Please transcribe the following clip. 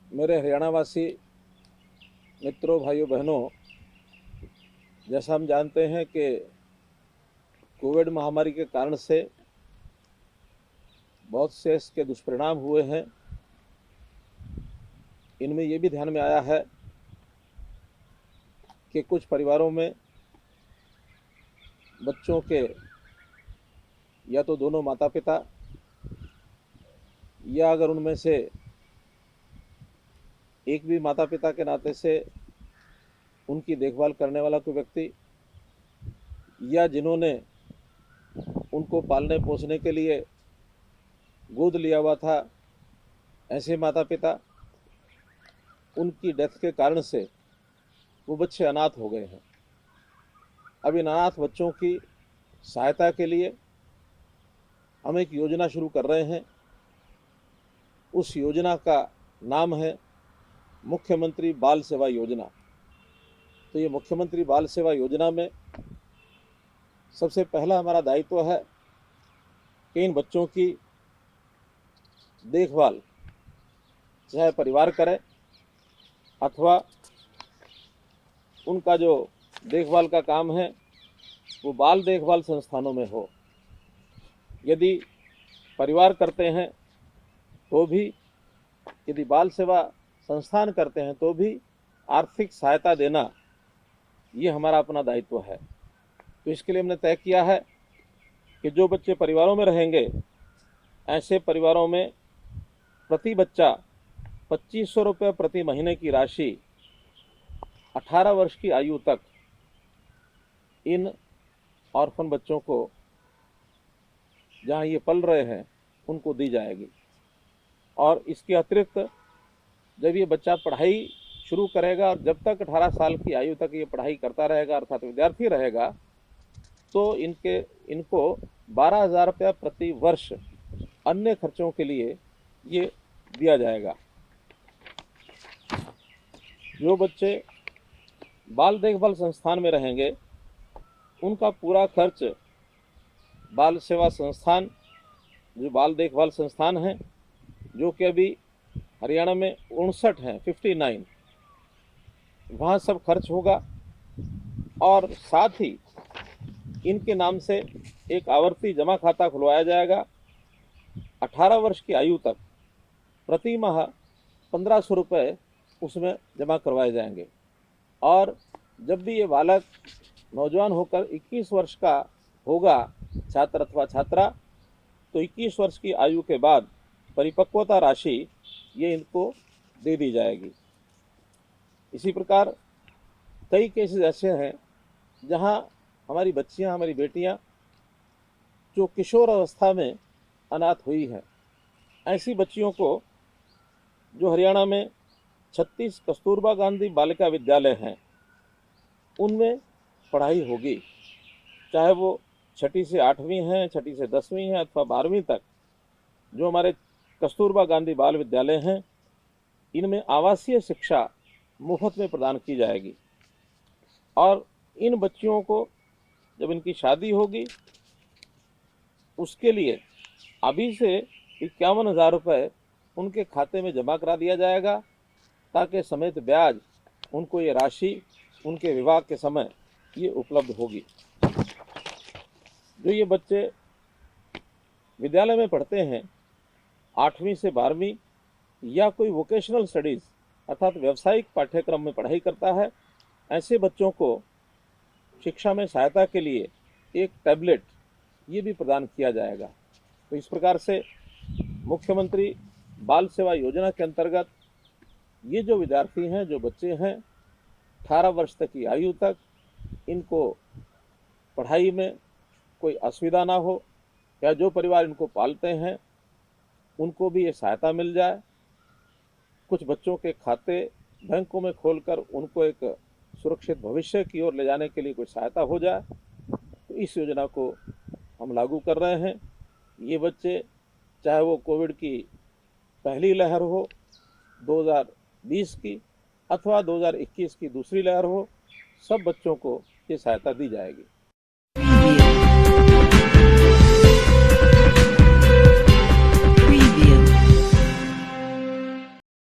मेरे हरियाणावासी मित्रों, भाइयों, बहनों, जैसा हम जानते हैं कि कोविड महामारी के कारण से बहुत से इसके दुष्परिणाम हुए हैं। इनमें ये भी ध्यान में आया है कि कुछ परिवारों में बच्चों के या तो दोनों माता पिता या अगर उनमें से एक भी माता पिता के नाते से उनकी देखभाल करने वाला कोई व्यक्ति या जिन्होंने उनको पालने पोसने के लिए गोद लिया हुआ था, ऐसे माता पिता, उनकी डेथ के कारण से वो बच्चे अनाथ हो गए हैं। अब इन अनाथ बच्चों की सहायता के लिए हम एक योजना शुरू कर रहे हैं। उस योजना का नाम है मुख्यमंत्री बाल सेवा योजना। तो ये मुख्यमंत्री बाल सेवा योजना में सबसे पहला हमारा दायित्व है कि इन बच्चों की देखभाल चाहे परिवार करे अथवा उनका जो देखभाल का काम है वो बाल देखभाल संस्थानों में हो। यदि परिवार करते हैं तो भी, यदि बाल सेवा संस्थान करते हैं तो भी आर्थिक सहायता देना ये हमारा अपना दायित्व है। तो इसके लिए हमने तय किया है कि जो बच्चे परिवारों में रहेंगे, ऐसे परिवारों में प्रति बच्चा 2500 रुपये प्रति महीने की राशि 18 वर्ष की आयु तक इन ऑर्फन बच्चों को, जहाँ ये पल रहे हैं, उनको दी जाएगी। और इसके अतिरिक्त जब ये बच्चा पढ़ाई शुरू करेगा और जब तक 18 साल की आयु तक ये पढ़ाई करता रहेगा अर्थात विद्यार्थी रहेगा, तो इनको 12,000 रुपया प्रति वर्ष अन्य खर्चों के लिए ये दिया जाएगा। जो बच्चे बाल देखभाल संस्थान में रहेंगे उनका पूरा खर्च बाल सेवा संस्थान, जो बाल देखभाल संस्थान हैं, जो कि अभी हरियाणा में 59 हैं, 59, वहाँ सब खर्च होगा। और साथ ही इनके नाम से एक आवर्ती जमा खाता खुलवाया जाएगा। 18 वर्ष की आयु तक प्रति माह 1500 रुपये उसमें जमा करवाए जाएंगे। और जब भी ये बालक नौजवान होकर 21 वर्ष का होगा, छात्र अथवा छात्रा, तो 21 वर्ष की आयु के बाद परिपक्वता राशि ये इनको दे दी जाएगी। इसी प्रकार कई केसेस ऐसे हैं जहां हमारी बच्चियां, हमारी बेटियां जो किशोर अवस्था में अनाथ हुई हैं, ऐसी बच्चियों को जो हरियाणा में 36 कस्तूरबा गांधी बालिका विद्यालय हैं, उनमें पढ़ाई होगी, चाहे वो 6ठी से 8वीं हैं, 6ठी से 10वीं हैं अथवा 12वीं तक। जो हमारे कस्तूरबा गांधी बाल विद्यालय हैं, इनमें आवासीय शिक्षा मुफ्त में प्रदान की जाएगी। और इन बच्चियों को जब इनकी शादी होगी, उसके लिए अभी से 51,000 रुपये उनके खाते में जमा करा दिया जाएगा, ताकि समेत ब्याज उनको ये राशि उनके विवाह के समय ये उपलब्ध होगी। जो ये बच्चे विद्यालय में पढ़ते हैं, 8वीं से 12वीं या कोई वोकेशनल स्टडीज़ अर्थात व्यावसायिक पाठ्यक्रम में पढ़ाई करता है, ऐसे बच्चों को शिक्षा में सहायता के लिए एक टैबलेट ये भी प्रदान किया जाएगा। तो इस प्रकार से मुख्यमंत्री बाल सेवा योजना के अंतर्गत ये जो विद्यार्थी हैं, जो बच्चे हैं 18 वर्ष तक की आयु तक, इनको पढ़ाई में कोई असुविधा ना हो, या जो परिवार इनको पालते हैं उनको भी ये सहायता मिल जाए। कुछ बच्चों के खाते बैंकों में खोलकर उनको एक सुरक्षित भविष्य की ओर ले जाने के लिए कोई सहायता हो जाए, तो इस योजना को हम लागू कर रहे हैं। ये बच्चे, चाहे वो कोविड की पहली लहर हो 2020 की अथवा 2021 की दूसरी लहर हो, सब बच्चों को ये सहायता दी जाएगी।